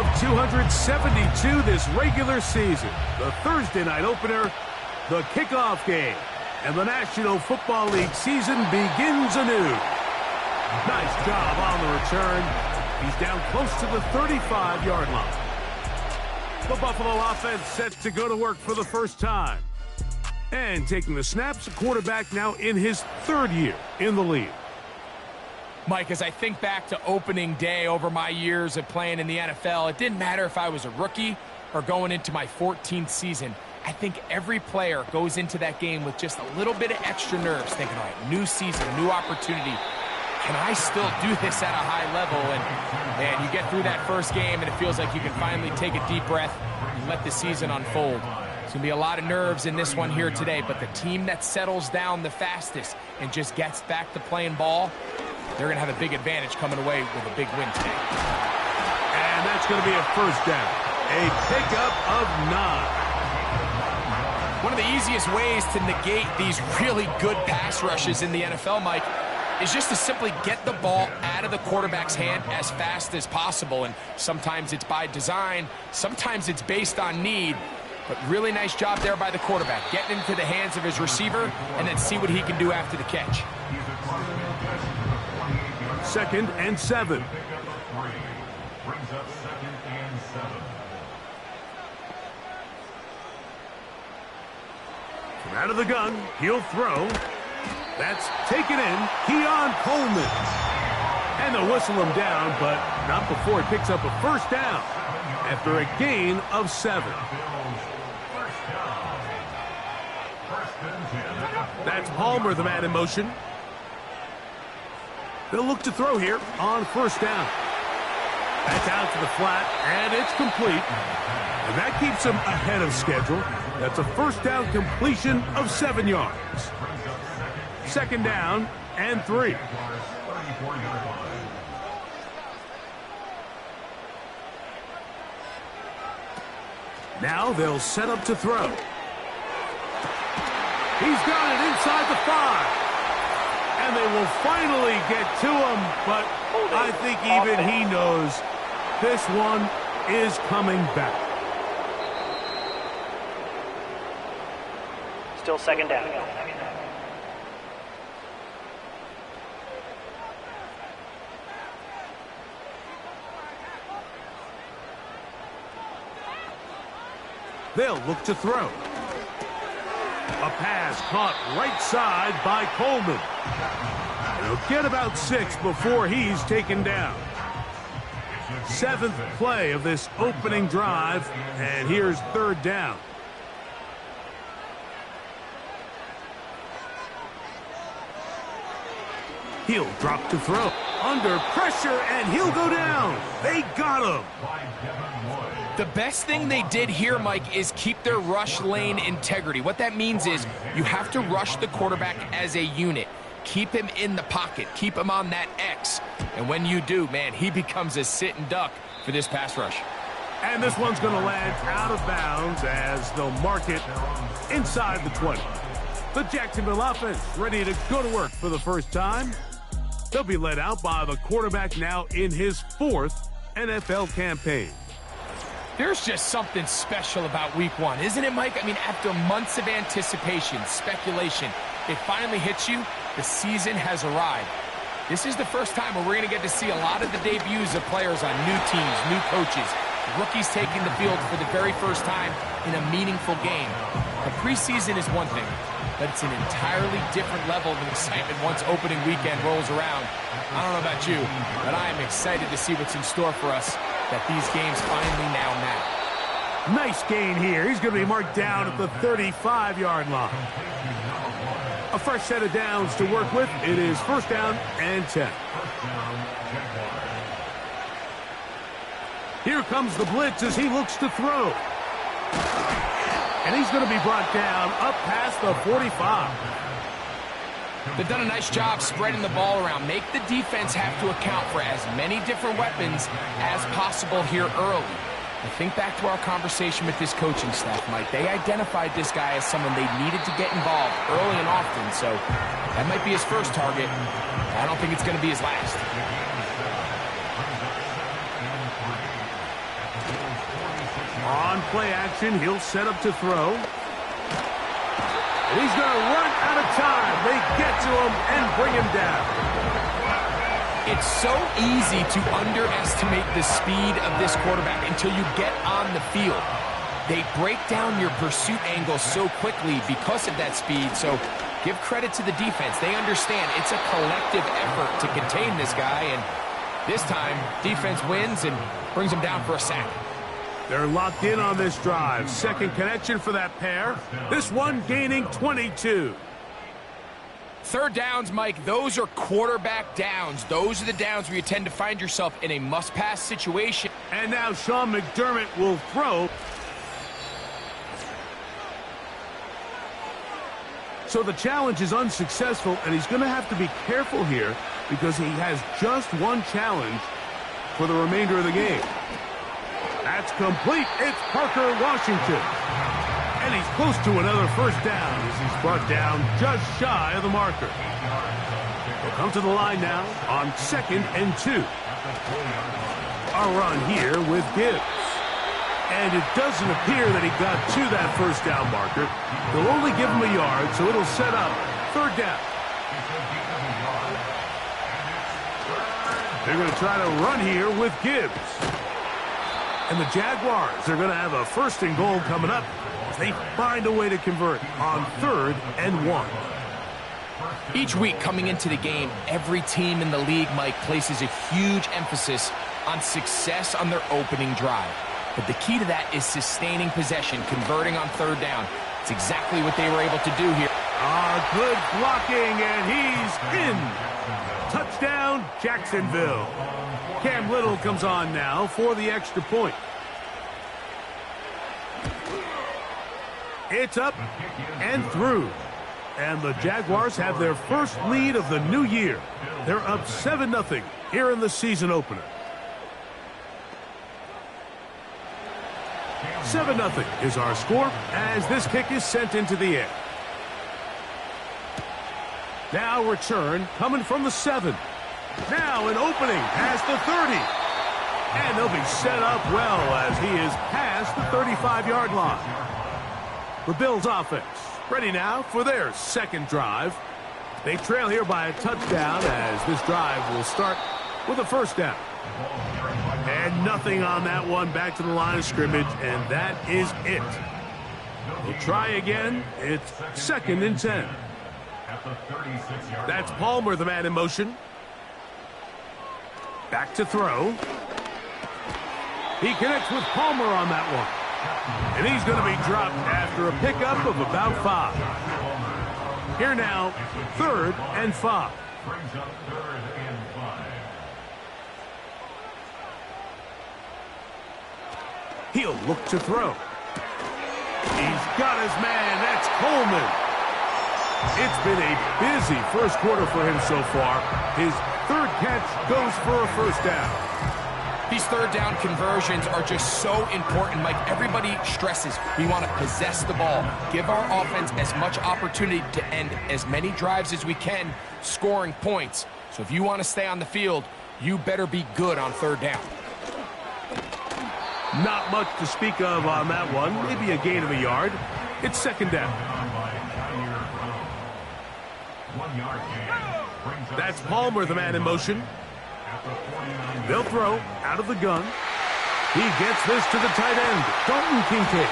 of 272 this regular season. The Thursday night opener, the kickoff game. And the National Football League season begins anew. Nice job on the return. He's down close to the 35-yard line. The Buffalo offense set to go to work for the first time. And taking the snaps, a quarterback now in his third year in the league. Mike, as I think back to opening day over my years of playing in the NFL, it didn't matter if I was a rookie or going into my 14th season. I think every player goes into that game with just a little bit of extra nerves, thinking, all right, new season, new opportunity. Can I still do this at a high level? And you get through that first game, and it feels like you can finally take a deep breath and let the season unfold. There's going to be a lot of nerves in this one here today, but the team that settles down the fastest and just gets back to playing ball, they're going to have a big advantage coming away with a big win today. And that's going to be a first down. A pickup of 9. One of the easiest ways to negate these really good pass rushes in the NFL, Mike, is just to simply get the ball out of the quarterback's hand as fast as possible. And sometimes it's by design, sometimes it's based on need. But really nice job there by the quarterback, getting into the hands of his receiver and then see what he can do after the catch. 2nd and 7. From out of the gun, he'll throw. That's taken in. Keon Coleman. And they'll whistle him down, but not before he picks up a first down after a gain of 7. That's Palmer, the man in motion. They'll look to throw here on first down. That's out to the flat, and it's complete. And that keeps him ahead of schedule. That's a first down completion of 7 yards. 2nd down and 3. Now they'll set up to throw. He's got it inside the 5. And they will finally get to him, but I think even he knows this one is coming back. Still 2nd down. They'll look to throw. A pass caught right side by Coleman. He'll get about 6 before he's taken down. 7th play of this opening drive, and here's 3rd down. He'll drop to throw. Under pressure, and he'll go down. They got him. The best thing they did here, Mike, is keep their rush lane integrity. What that means is you have to rush the quarterback as a unit. Keep him in the pocket. Keep him on that X. And when you do, man, he becomes a sitting duck for this pass rush. And this one's going to land out of bounds as they'll mark it inside the 20. The Jacksonville offense ready to go to work for the first time. They'll be led out by the quarterback now in his 4th NFL campaign. There's just something special about week 1, isn't it, Mike? I mean, after months of anticipation, speculation, it finally hits you. The season has arrived. This is the first time where we're going to get to see a lot of the debuts of players on new teams, new coaches, rookies taking the field for the very first time in a meaningful game. The preseason is one thing, but it's an entirely different level of excitement once opening weekend rolls around. I don't know about you, but I am excited to see what's in store for us, that these games finally now matter. Nice gain here. He's going to be marked down at the 35-yard line. A fresh set of downs to work with. It is 1st down and 10. Here comes the blitz as he looks to throw. And he's going to be brought down up past the 45. They've done a nice job spreading the ball around. Make the defense have to account for as many different weapons as possible here early. I think back to our conversation with this coaching staff, Mike. They identified this guy as someone they needed to get involved early and often, so that might be his first target. I don't think it's going to be his last. On play action, he'll set up to throw. And he's going to run out of time. They get to him and bring him down. It's so easy to underestimate the speed of this quarterback until you get on the field. They break down your pursuit angle so quickly because of that speed. So give credit to the defense. They understand it's a collective effort to contain this guy. And this time, defense wins and brings him down for a sack. They're locked in on this drive. Second connection for that pair. This one gaining 22. Third downs, Mike, those are quarterback downs. Those are the downs where you tend to find yourself in a must-pass situation. And now Sean McDermott will throw. So the challenge is unsuccessful, and he's going to have to be careful here because he has just one challenge for the remainder of the game. That's complete. It's Parker Washington. And he's close to another first down as he's brought down just shy of the marker. They'll come to the line now on 2nd and 2. A run here with Gibbs. And it doesn't appear that he got to that first down marker. They'll only give him a yard, so it'll set up 3rd down. They're going to try to run here with Gibbs. And the Jaguars are going to have a 1st and goal coming up as they find a way to convert on 3rd and 1. Each week coming into the game, every team in the league, Mike, places a huge emphasis on success on their opening drive. But the key to that is sustaining possession, converting on 3rd down. It's exactly what they were able to do here. Good blocking, and he's in. Touchdown, Jacksonville. Cam Little comes on now for the extra point. It's up and through. And the Jaguars have their first lead of the new year. They're up 7-0 here in the season opener. 7-0 is our score as this kick is sent into the air. Now return coming from the 7. Now an opening past the 30. And they'll be set up well as he is past the 35-yard line. The Bills offense ready now for their second drive. They trail here by a touchdown as this drive will start with a first down. And nothing on that one, back to the line of scrimmage, and that is it. We'll try again. It's 2nd and 10. That's Palmer, the man in motion. Back to throw. He connects with Palmer on that one. And he's going to be dropped after a pickup of about 5. Here now, 3rd and 5. He'll look to throw. He's got his man. That's Coleman. It's been a busy first quarter for him so far. His 3rd catch goes for a first down. These 3rd down conversions are just so important, Mike. Everybody stresses we want to possess the ball, give our offense as much opportunity to end as many drives as we can, scoring points. So if you want to stay on the field, you better be good on 3rd down. Not much to speak of on that one. Maybe a gain of a yard. It's 2nd down. That's Palmer, the man in motion. They'll throw out of the gun. He gets this to the tight end, Dalton Kincaid.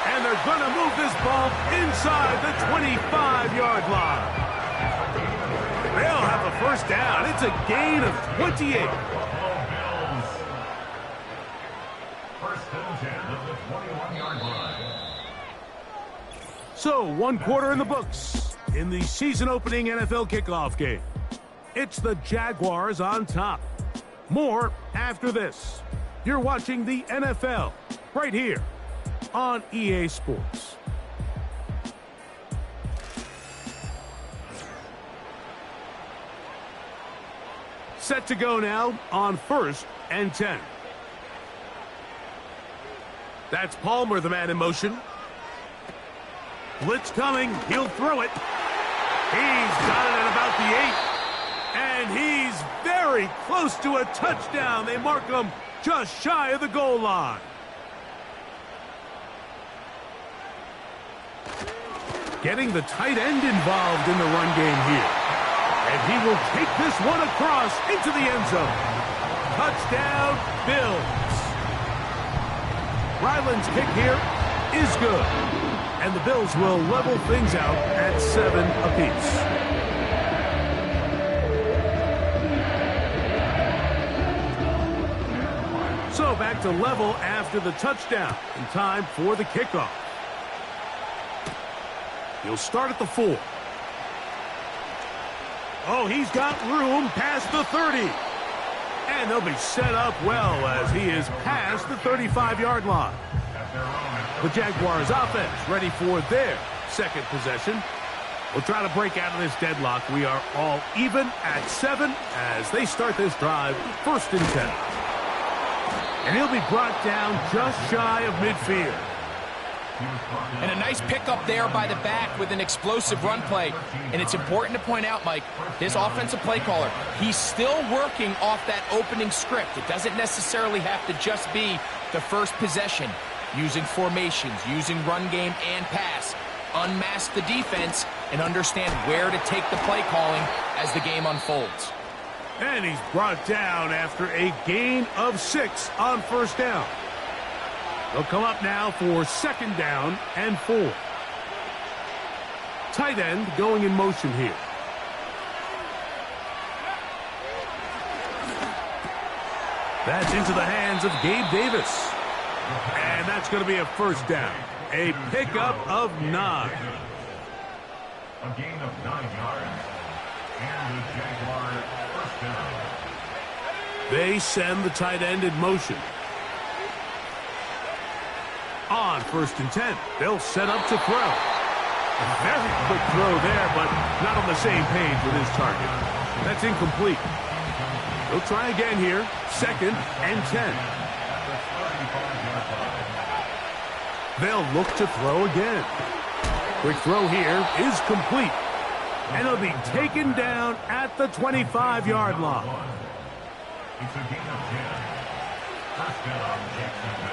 And they're going to move this ball inside the 25-yard line. They'll have a first down. It's a gain of 28. So, 1 quarter in the books in the season-opening NFL kickoff game. It's the Jaguars on top. More after this. You're watching the NFL right here on EA Sports. Set to go now on 1st and 10. That's Palmer, the man in motion. Blitz coming. He'll throw it. He's got it at about the 8. And he's very close to a touchdown. They mark him just shy of the goal line. Getting the tight end involved in the run game here. And he will take this one across into the end zone. Touchdown, Bills. Ryland's kick here is good. And the Bills will level things out at 7 apiece. So back to level after the touchdown. And time for the kickoff. He'll start at the 4. Oh, he's got room past the 30. And they'll be set up well as he is past the 35-yard line. The Jaguars offense ready for their second possession. We'll try to break out of this deadlock. We are all even at 7 as they start this drive, 1st and 10. And he'll be brought down just shy of midfield. And a nice pickup there by the back with an explosive run play. And it's important to point out, Mike, his offensive play caller, he's still working off that opening script. It doesn't necessarily have to just be the first possession. Using formations, using run game and pass. Unmask the defense and understand where to take the play calling as the game unfolds. And he's brought down after a gain of 6 on 1st down. They'll come up now for 2nd down and 4. Tight end going in motion here. That's into the hands of Gabe Davis. And that's going to be a 1st down. A pickup of 9. A gain of 9 yards. And the Jaguars 1st down. They send the tight end in motion. On 1st and 10, they'll set up to throw. A very quick throw there, but not on the same page with his target. That's incomplete. They'll try again here, 2nd and 10. They'll look to throw again. Quick throw here is complete. And it'll be taken down at the 25-yard line. It's a gain of 10. 1st down, Jacksonville.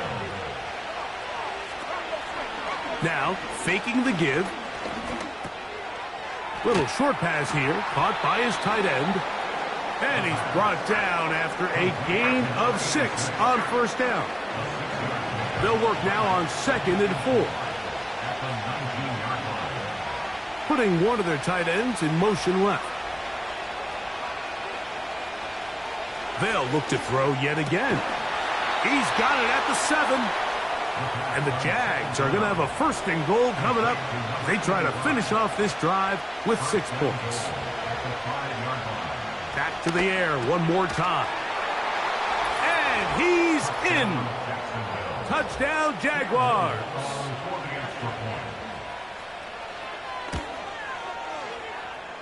Now, faking the give. Little short pass here, caught by his tight end. And he's brought down after a gain of 6 on 1st down. They'll work now on 2nd and 4. Putting one of their tight ends in motion left. They'll look to throw yet again. He's got it at the 7. And the Jags are going to have a 1st and goal coming up. They try to finish off this drive with 6 points. Back to the air one more time. And he's in. Touchdown, Jaguars.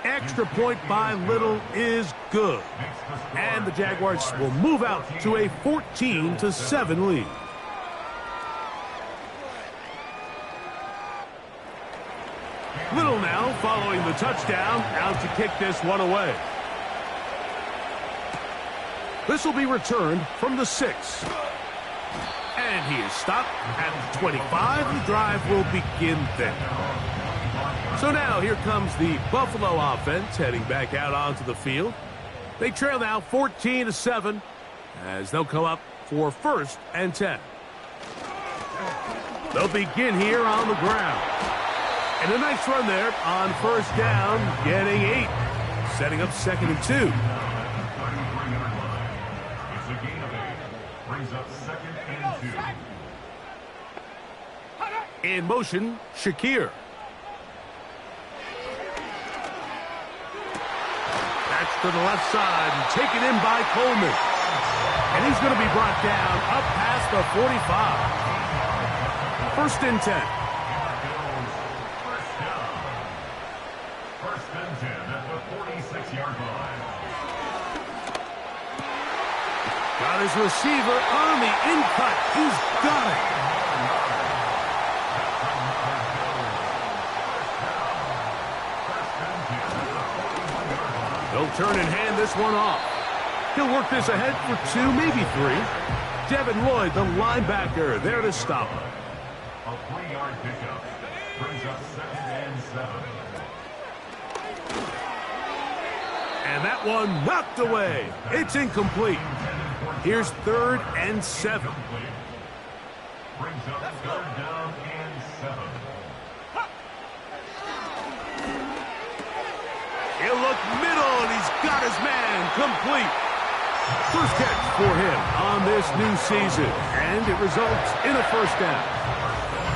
Extra point by Little is good. And the Jaguars will move out to a 14-7 lead. Little now following the touchdown, out to kick this one away. This will be returned from the 6. And he is stopped at the 25. The drive will begin there. So now here comes the Buffalo offense heading back out onto the field. They trail now 14-7 as they'll come up for 1st and 10. They'll begin here on the ground. And a nice run there on 1st down, getting 8. Setting up 2nd and 2. It's a gain of 8. Brings up 2nd and 2. In motion, Shakir. That's to the left side and taken in by Coleman. And he's going to be brought down up past the 45. 1st and 10. Got his receiver on the in-cut. He's got it. They'll turn and hand this one off. He'll work this ahead for 2, maybe 3. Devin Lloyd, the linebacker, there to stop him. A 3-yard pickup. Brings up 2nd and 7. And that one knocked away. It's incomplete. Here's 3rd and 7. Brings up 3rd down and 7. He'll look middle, and he's got his man complete. First catch for him on this new season, and it results in a first down.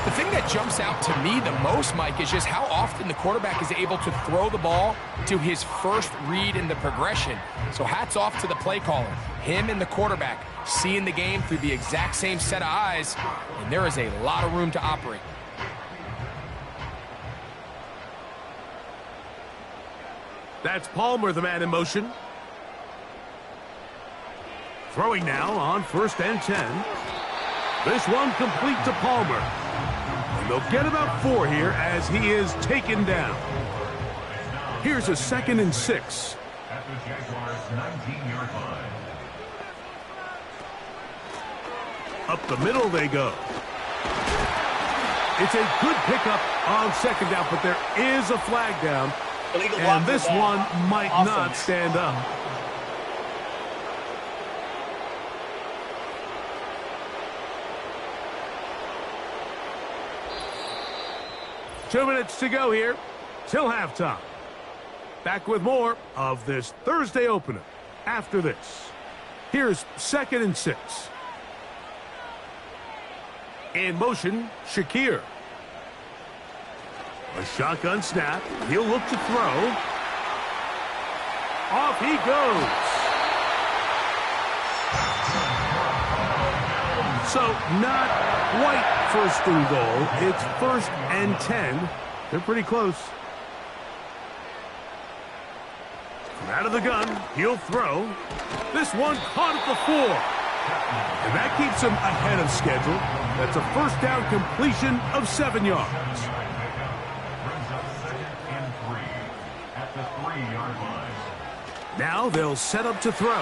The thing that jumps out to me the most, Mike, is just how often the quarterback is able to throw the ball to his first read in the progression. So hats off to the play caller. Him and the quarterback seeing the game through the exact same set of eyes, and there is a lot of room to operate. That's Palmer, the man in motion. Throwing now on 1st and 10. This one complete to Palmer. And they'll get about 4 here as he is taken down. Here's a 2nd and 6. At the Jaguars' 19-yard line. Up the middle they go. It's a good pickup on 2nd down, but there is a flag down. And this one might not stand up. Two minutes to go here till halftime. Back with more of this Thursday opener after this. Here's 2nd and 6. In motion, Shakir. A shotgun snap. He'll look to throw. Off he goes. So not quite 1st and goal. It's 1st and 10. They're pretty close. From out of the gun, he'll throw. This one caught at the 4. And that keeps him ahead of schedule. That's a first down completion of 7 yards. Brings up 2nd and 3 at the 3-yard line. Now they'll set up to throw.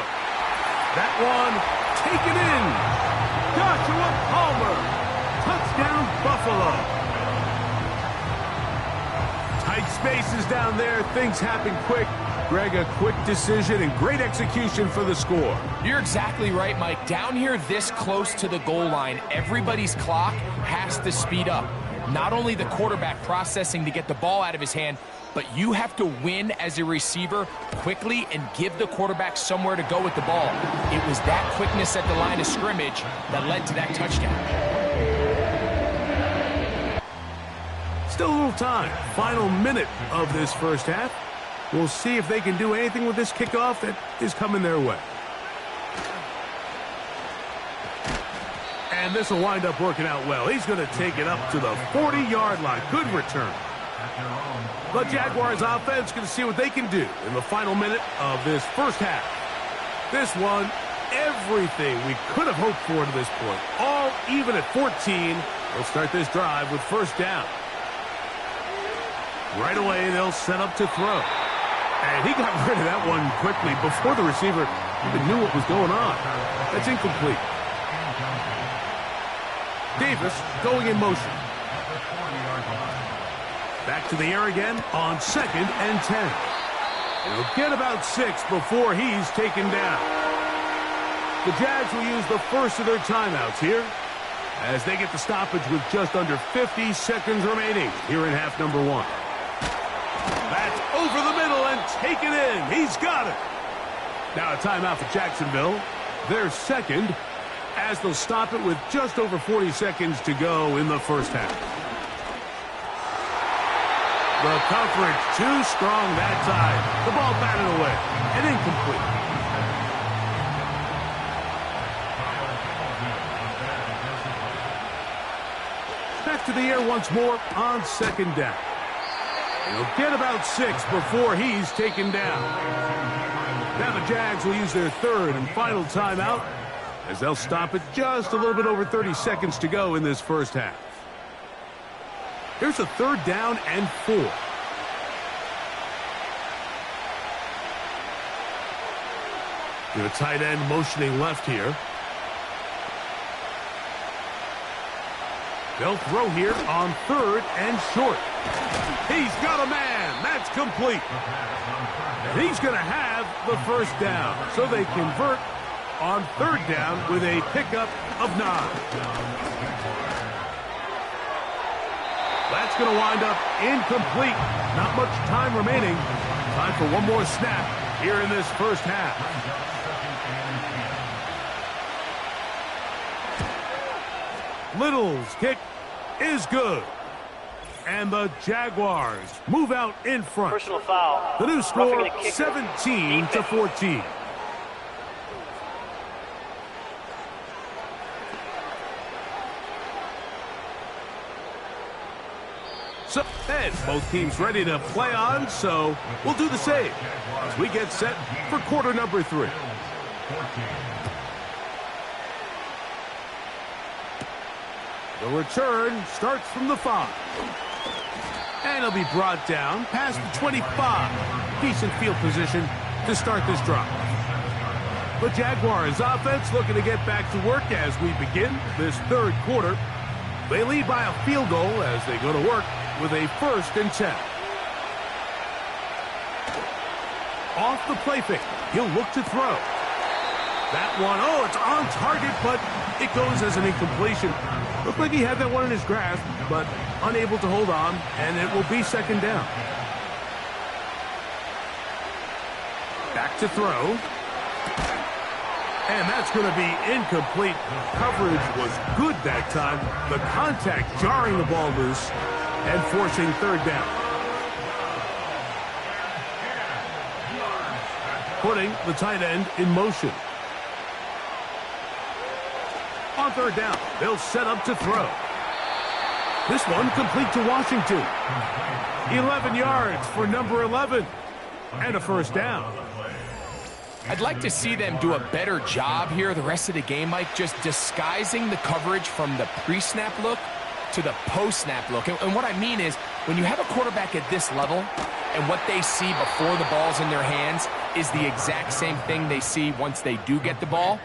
That one taken in. Joshua Palmer. Touchdown, Buffalo. Tight spaces down there. Things happen quick. Greg, a quick decision and great execution for the score. You're exactly right, Mike. Down here this close to the goal line, everybody's clock has to speed up. Not only the quarterback processing to get the ball out of his hand, but you have to win as a receiver quickly and give the quarterback somewhere to go with the ball. It was that quickness at the line of scrimmage that led to that touchdown. Still a little time. Final minute of this first half. We'll see if they can do anything with this kickoff that is coming their way. And this will wind up working out well. He's going to take it up to the 40-yard line. Good return. The Jaguars offense going to see what they can do in the final minute of this first half. This one, everything we could have hoped for to this point. All even at 14. They'll start this drive with first down. Right away, they'll set up to throw. And he got rid of that one quickly before the receiver even knew what was going on. That's incomplete. Davis going in motion. Back to the air again on 2nd and 10. He'll get about 6 before he's taken down. The Jags will use the first of their timeouts here as they get the stoppage with just under 50 seconds remaining here in half number 1. That's over the middle and taken in. He's got it. Now a timeout for Jacksonville. Their second as they'll stop it with just over 40 seconds to go in the first half. The coverage too strong that time. The ball batted away and incomplete. Back to the air once more on 2nd down. He'll get about 6 before he's taken down. Now the Jags will use their third and final timeout as they'll stop it just a little bit over 30 seconds to go in this first half. Here's a 3rd down and 4. The tight end motioning left here. They'll throw here on 3rd and short. He's got a man. That's complete. And he's going to have the first down. So they convert on 3rd down with a pickup of 9. That's going to wind up incomplete. Not much time remaining. Time for one more snap here in this first half. Little's kick is good. And the Jaguars move out in front. Personal foul. The new score, 17-14. So, and both teams ready to play on, so we'll do the same as we get set for quarter number 3. The return starts from the 5. And he'll be brought down past the 25. Decent field position to start this drive. The Jaguars offense looking to get back to work as we begin this 3rd quarter. They lead by a field goal as they go to work with a 1st and 10. Off the play fake. He'll look to throw. That one, oh, it's on target, but it goes as an incompletion. Looked like he had that one in his grasp, but unable to hold on, and it will be 2nd down. Back to throw. And that's going to be incomplete. Coverage was good that time. The contact jarring the ball loose and forcing 3rd down. Putting the tight end in motion. On 3rd down, they'll set up to throw. This one complete to Washington. 11 yards for number 11. And a 1st down. I'd like to see them do a better job here the rest of the game, Mike, just disguising the coverage from the pre-snap look to the post-snap look. And what I mean is, when you have a quarterback at this level and what they see before the ball's in their hands is the exact same thing they see once they do get the ball,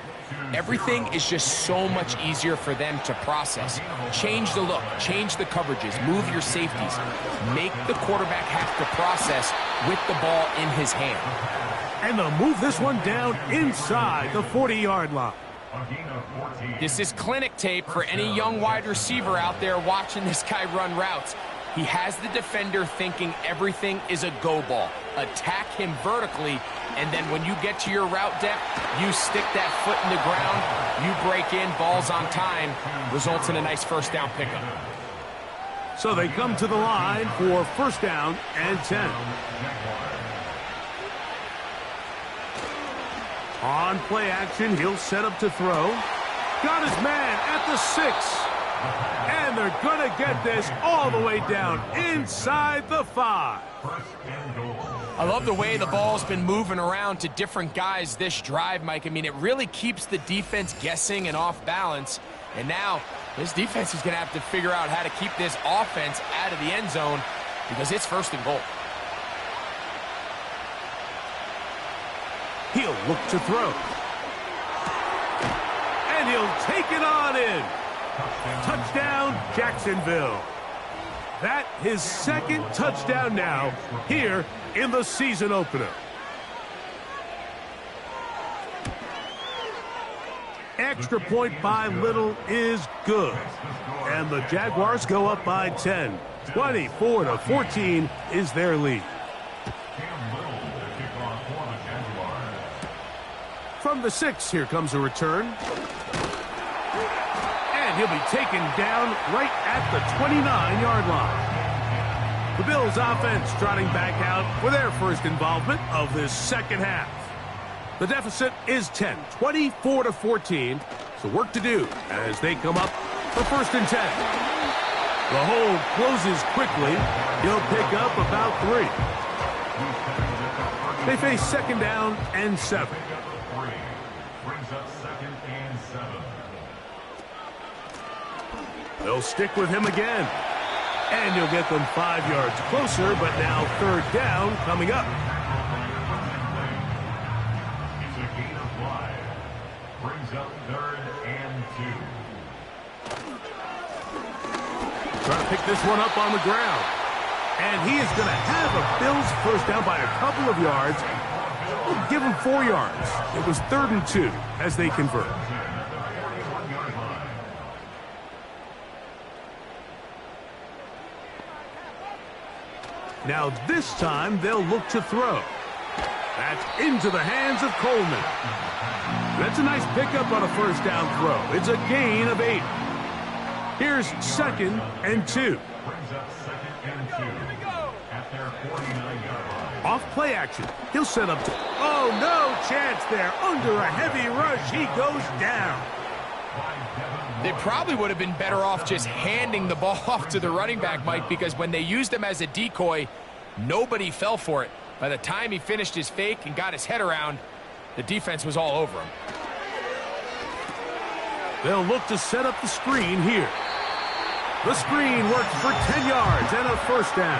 everything is just so much easier for them to process. Change the look, change the coverages, move your safeties. Make the quarterback have to process with the ball in his hand. And they'll move this one down inside the 40-yard line. This is clinic tape for any young wide receiver out there watching this guy run routes. He has the defender thinking everything is a go ball. Attack him vertically, and then when you get to your route depth, you stick that foot in the ground, you break in, ball's on time, results in a nice 1st down pickup. So they come to the line for 1st down and 10. On play action, he'll set up to throw. Got his man at the 6. And they're going to get this all the way down inside the 5. I love the way the ball's been moving around to different guys this drive, Mike. I mean, it really keeps the defense guessing and off balance. And now this defense is going to have to figure out how to keep this offense out of the end zone because it's 1st and goal. He'll look to throw. And he'll take it on in. Touchdown, Jacksonville. That his 2nd touchdown now here in the season opener. Extra point by Little is good. And the Jaguars go up by 10. 24-14 is their lead. From the 6, here comes a return. And he'll be taken down right at the 29-yard line. The Bills offense trotting back out for their 1st involvement of this 2nd half. The deficit is 10, 24-14. So work to do as they come up for 1st and 10. The hole closes quickly. He'll pick up about 3. They face 2nd down and 7. They'll stick with him again. And he'll get them 5 yards closer, but now 3rd down coming up. It's a gain of 5. Brings up 3rd and 2. Trying to pick this one up on the ground. And he is going to have a Bills first down by a couple of yards. We'll give him 4 yards. It was 3rd and 2 as they convert. Now this time they'll look to throw. That's into the hands of Coleman. That's a nice pickup on a first down throw. It's a gain of 8. Here's 2nd and 2. Off play action. He'll set up. Oh, no chance there. Under a heavy rush, he goes down. They probably would have been better off just handing the ball off to the running back, Mike, because when they used him as a decoy, nobody fell for it. By the time he finished his fake and got his head around, the defense was all over him. They'll look to set up the screen here. The screen works for 10 yards and a first down.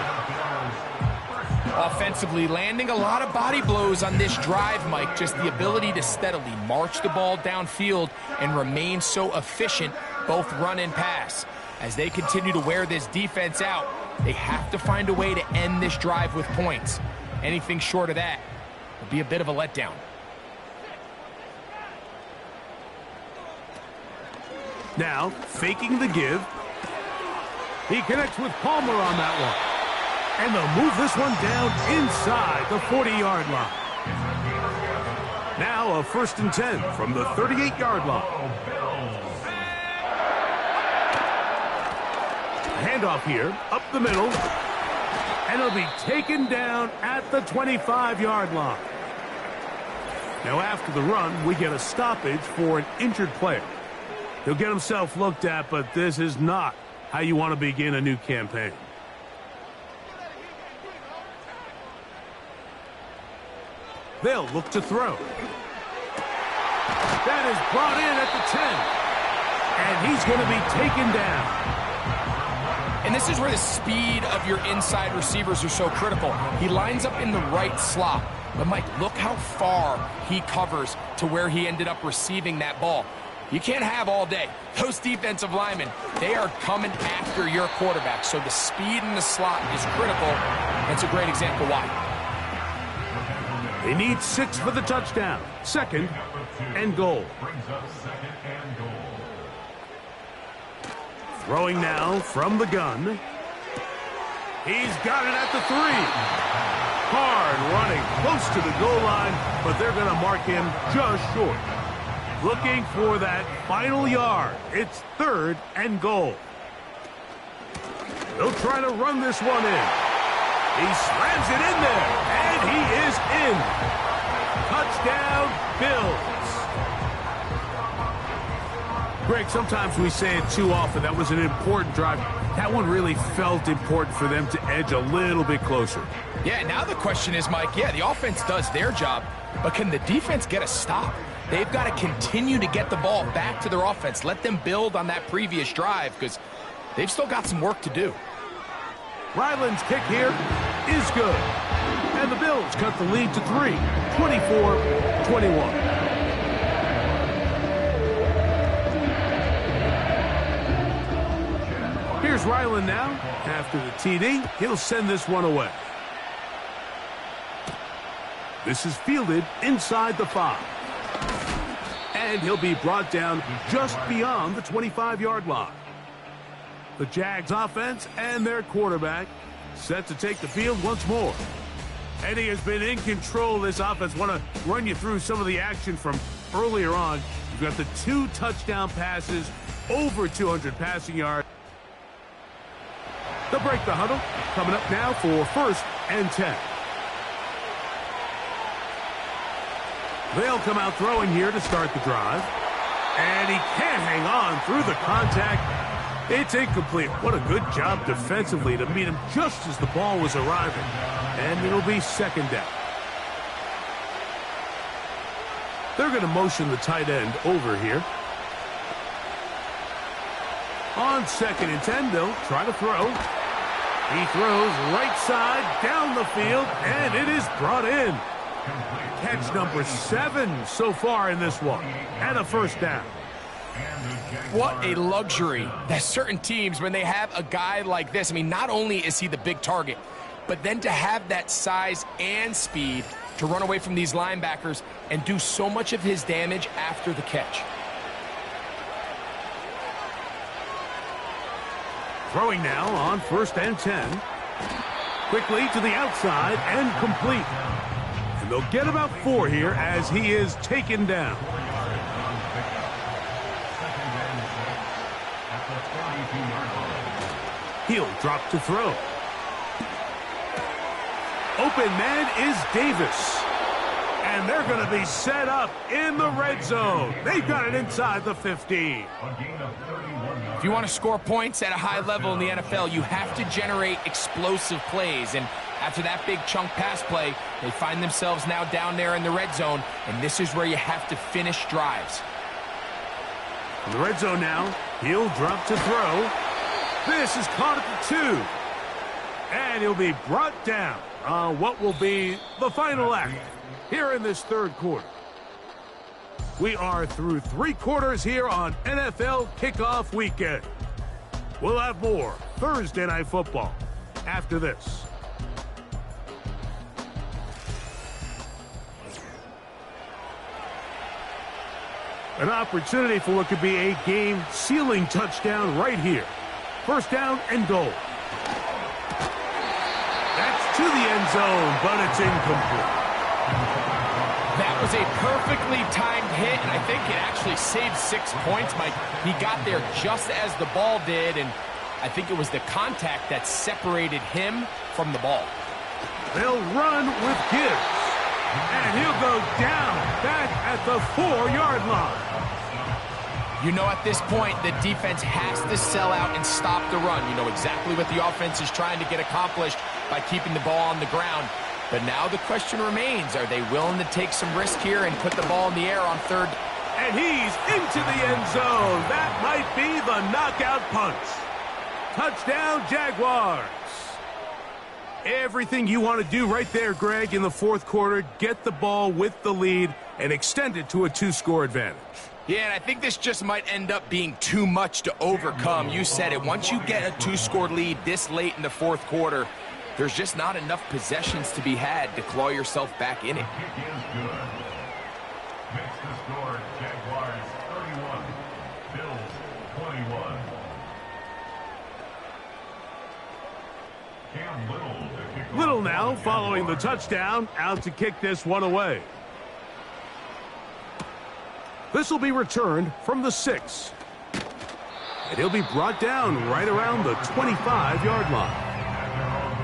Offensively, landing a lot of body blows on this drive, Mike. Just the ability to steadily march the ball downfield and remain so efficient, both run and pass. As they continue to wear this defense out, they have to find a way to end this drive with points. Anything short of that would be a bit of a letdown. Now, faking the give. He connects with Palmer on that one. And they'll move this one down inside the 40-yard line. Now a 1st and 10 from the 38-yard line. Handoff here, up the middle. And it'll be taken down at the 25-yard line. Now after the run, we get a stoppage for an injured player. He'll get himself looked at, but this is not how you want to begin a new campaign. They'll look to throw. That is brought in at the 10. And he's going to be taken down. And this is where the speed of your inside receivers are so critical. He lines up in the right slot. But, Mike, look how far he covers to where he ended up receiving that ball. You can't have all day. Those defensive linemen, they are coming after your quarterback. So the speed in the slot is critical. That's a great example why. They need 6 for the touchdown. 2nd and goal. Throwing now from the gun. He's got it at the 3. Hard running close to the goal line, but they're going to mark him just short. Looking for that final yard. It's 3rd and goal. They'll try to run this one in. He slams it in there, and he is in. Touchdown, Bills. Greg, sometimes we say it too often. That was an important drive. That one really felt important for them to edge a little bit closer. Yeah, now the question is, Mike, yeah, the offense does their job, but can the defense get a stop? They've got to continue to get the ball back to their offense. Let them build on that previous drive because they've still got some work to do. Ryland's kick here is good. And the Bills cut the lead to 3, 24-21. Here's Ryland now. After the TD, he'll send this one away. This is fielded inside the 5. And he'll be brought down just beyond the 25-yard line. The Jags offense and their quarterback set to take the field once more. And he has been in control of this offense. Want to run you through some of the action from earlier on. You've got the 2 touchdown passes, over 200 passing yards. They'll break the huddle. Coming up now for 1st and 10. They'll come out throwing here to start the drive. And he can't hang on through the contact. It's incomplete. What a good job defensively to meet him just as the ball was arriving. And it'll be 2nd down. They're going to motion the tight end over here. On 2nd and 10, they'll try to throw. He throws right side down the field, and it is brought in. Catch number 7 so far in this one, and a first down. What a luxury that certain teams, when they have a guy like this, I mean, not only is he the big target, but then to have that size and speed to run away from these linebackers and do so much of his damage after the catch. Throwing now on 1st and 10. Quickly to the outside and complete. And they'll get about 4 here as he is taken down. He'll drop to throw. Open man is Davis. And they're going to be set up in the red zone. They've got it inside the 15. If you want to score points at a high level in the NFL, you have to generate explosive plays. And after that big chunk pass play, they find themselves now down there in the red zone. And this is where you have to finish drives. In the red zone now, he'll drop to throw. This is caught at the 2. And he'll be brought down on what will be the final act here in this 3rd quarter. We are through 3 quarters here on NFL Kickoff Weekend. We'll have more Thursday Night Football after this. An opportunity for what could be a game-sealing touchdown right here. 1st down and goal. That's to the end zone, but it's incomplete. That was a perfectly timed hit, and I think it actually saved 6 points, Mike. He got there just as the ball did, and I think it was the contact that separated him from the ball. They'll run with Gibbs, and he'll go down back at the 4-yard line. You know, at this point, the defense has to sell out and stop the run. You know exactly what the offense is trying to get accomplished by keeping the ball on the ground. But now the question remains, are they willing to take some risk here and put the ball in the air on 3rd? And he's into the end zone. That might be the knockout punch. Touchdown, Jaguars. Everything you want to do right there, Greg, in the 4th quarter, get the ball with the lead and extend it to a 2-score advantage. Yeah, and I think this just might end up being too much to overcome. You said it. Once you get a 2-score lead this late in the 4th quarter, there's just not enough possessions to be had to claw yourself back in it. Makes the score Jaguars 31, Bills 21. Little now following the touchdown, out to kick this one away. This will be returned from the 6. And he'll be brought down right around the 25-yard line.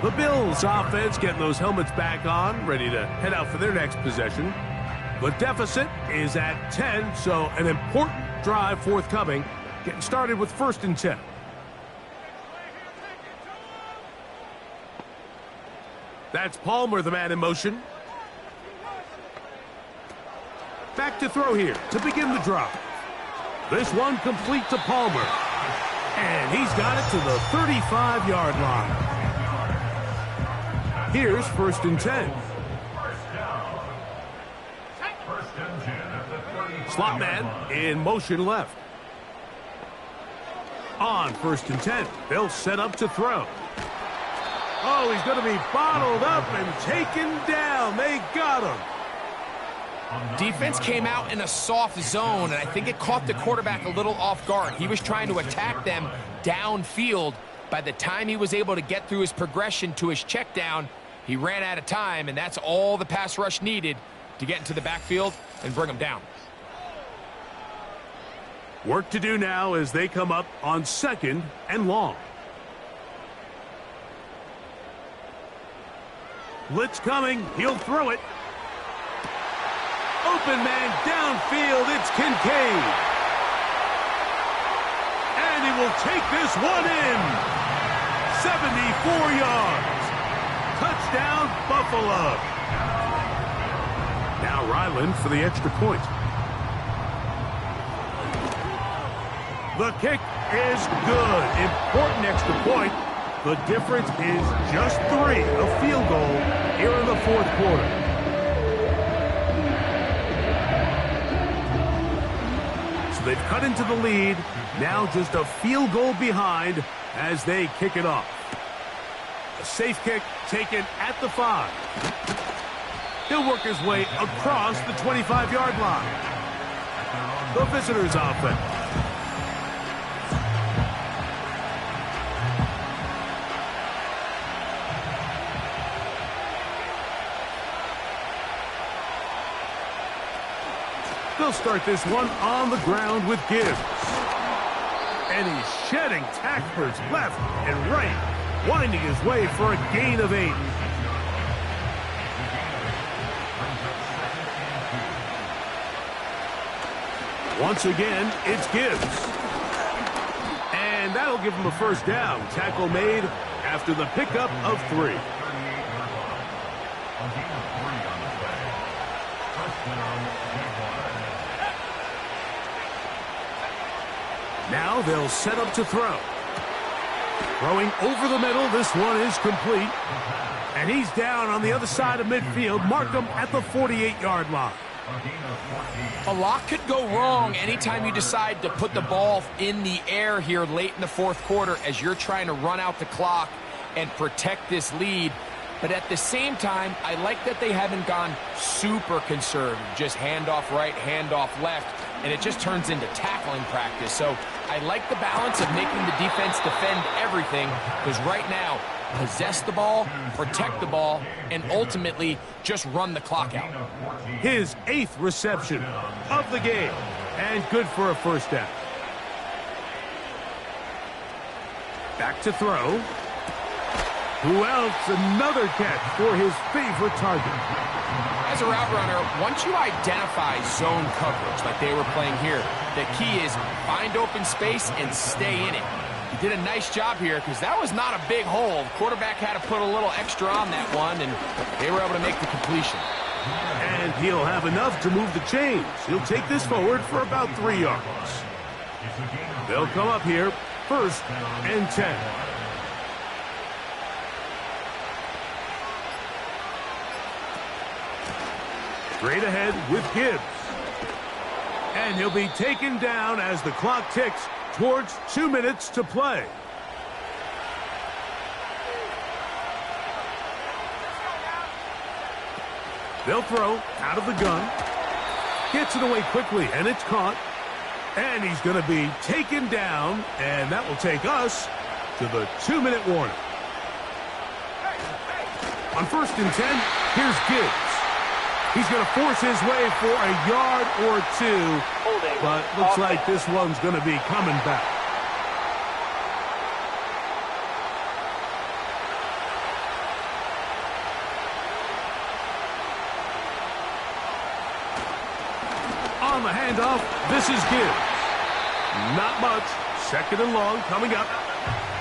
The Bills offense getting those helmets back on, ready to head out for their next possession. The deficit is at 10, so an important drive forthcoming, getting started with 1st and 10. That's Palmer, the man in motion. Back to throw here to begin the drive. This one complete to Palmer. And he's got it to the 35-yard line. Here's 1st and 10. Slot man in motion left. On 1st and 10, they'll set up to throw. Oh, he's going to be bottled up and taken down. They got him. Defense came out in a soft zone, and I think it caught the quarterback a little off guard. He was trying to attack them downfield. By the time he was able to get through his progression to his check down, he ran out of time, and that's all the pass rush needed to get into the backfield and bring him down. Work to do now as they come up on 2nd and long. Blitz coming. He'll throw it. Open man downfield. It's Kincaid. And he will take this one in. 74 yards. Touchdown, Buffalo. Now Ryland for the extra point. The kick is good. Important extra point. The difference is just 3, a field goal here in the 4th quarter. So they've cut into the lead. Now just a field goal behind as they kick it off. A safe kick taken at the 5. He'll work his way across the 25-yard line. The visitors' offense. They'll start this one on the ground with Gibbs. And he's shedding tacklers left and right, winding his way for a gain of 8. Once again, it's Gibbs. And that'll give him a first down. Tackle made after the pickup of 3. Now they'll set up to throw. Throwing over the middle, this one is complete. And he's down on the other side of midfield. Mark him at the 48-yard line. A lot could go wrong anytime you decide to put the ball in the air here late in the fourth quarter as you're trying to run out the clock and protect this lead. But at the same time, I like that they haven't gone super conservative, just handoff right, handoff left, and it just turns into tackling practice. So I like the balance of making the defense defend everything, because right now, possess the ball, protect the ball, and ultimately just run the clock out. His 8th reception of the game, and good for a first down. Back to throw. Who else? Another catch for his favorite target. As a route runner, once you identify zone coverage like they were playing here, the key is find open space and stay in it. He did a nice job here because that was not a big hole. The quarterback had to put a little extra on that one, and they were able to make the completion. And he'll have enough to move the chains. He'll take this forward for about 3 yards. They'll come up here, 1st and 10. Straight ahead with Gibbs. And he'll be taken down as the clock ticks towards 2 minutes to play. They'll throw out of the gun. Gets it away quickly, and it's caught. And he's going to be taken down, and that will take us to the 2-minute warning. On 1st and 10, here's Gibbs. He's going to force his way for a yard or 2, but looks like this one's going to be coming back. On the handoff, this is Gibbs. Not much. 2nd and long coming up.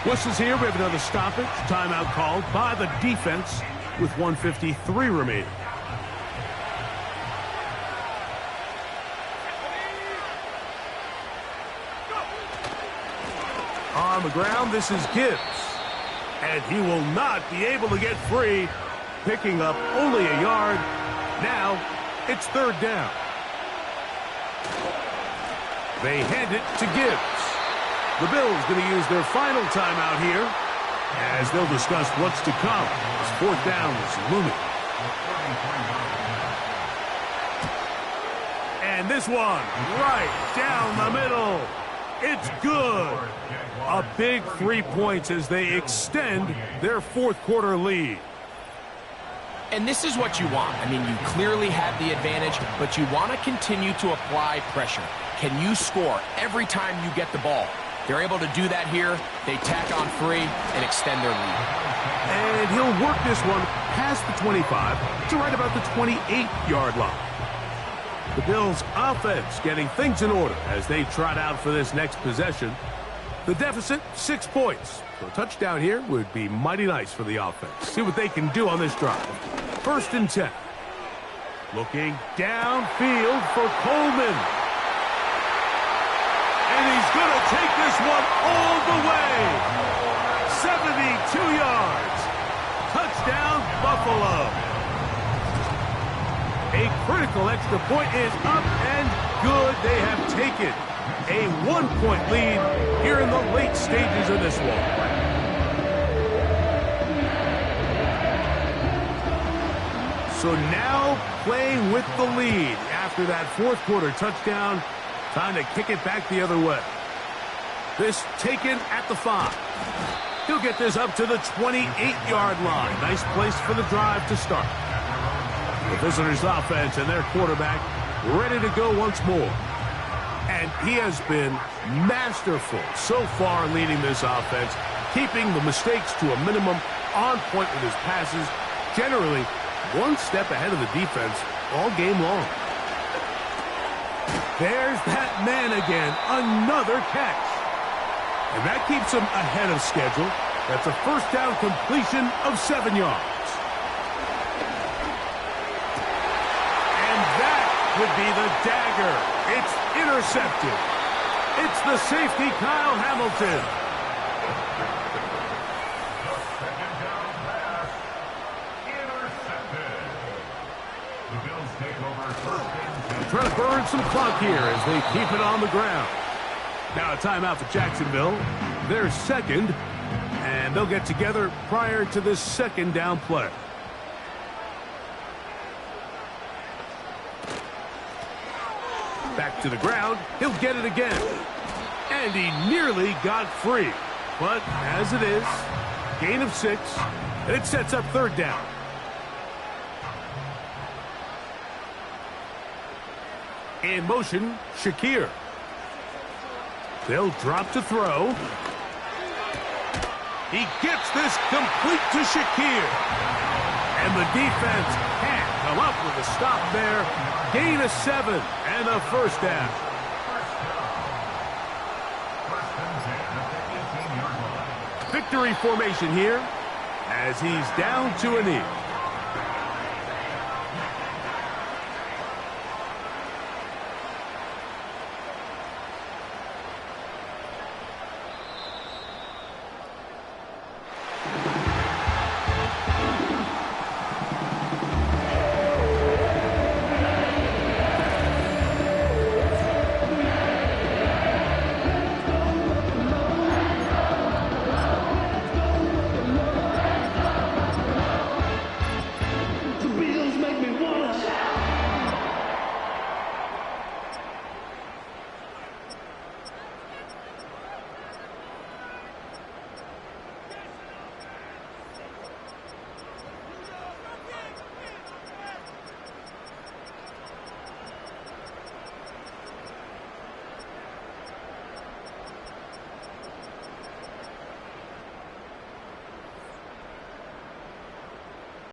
Whistles here. We have another stoppage. Timeout called by the defense with 1:53 remaining. On the ground, this is Gibbs. And he will not be able to get free, picking up only a yard. Now, it's 3rd down. They hand it to Gibbs. The Bills going to use their final timeout here as they'll discuss what's to come as 4th down is looming. And this one right down the middle. It's good. A big 3 points as they extend their 4th quarter lead. And this is what you want. I mean, you clearly have the advantage, but you want to continue to apply pressure. Can you score every time you get the ball? They're able to do that here. They tack on 3 and extend their lead. And he'll work this one past the 25 to right about the 28-yard line. The Bills' offense getting things in order as they trot out for this next possession. The deficit, 6 points. So a touchdown here would be mighty nice for the offense. See what they can do on this drive. 1st and 10. Looking downfield for Coleman. And he's going to take this one all the way. 72 yards. Touchdown, Buffalo. A critical extra point is up and good. They have taken A 1-point lead here in the late stages of this one. So now playing with the lead after that fourth quarter touchdown. Time to kick it back the other way. This taken at the 5. He'll get this up to the 28-yard line. Nice place for the drive to start. The visitors' offense and their quarterback ready to go once more. And he has been masterful so far leading this offense, keeping the mistakes to a minimum, on point with his passes, generally one step ahead of the defense all game long. There's that man again, another catch. And that keeps him ahead of schedule. That's a first down completion of 7 yards. And that would be the dagger. It's intercepted. It's the safety, Kyle Hamilton. Second down pass. Intercepted. The Bills take over first and 10. Trying to burn some clock here as they keep it on the ground. Now a timeout for Jacksonville. They're second, and they'll get together prior to this second down play. Back to the ground. He'll get it again. And he nearly got free. But as it is, gain of 6, and it sets up third down. In motion, Shakir. They'll drop to throw. He gets this complete to Shakir. And the defense can't come up with a stop there. Gain of 7 and a first down. First and 10 at the 18-yard line. Victory formation here as he's down to a knee.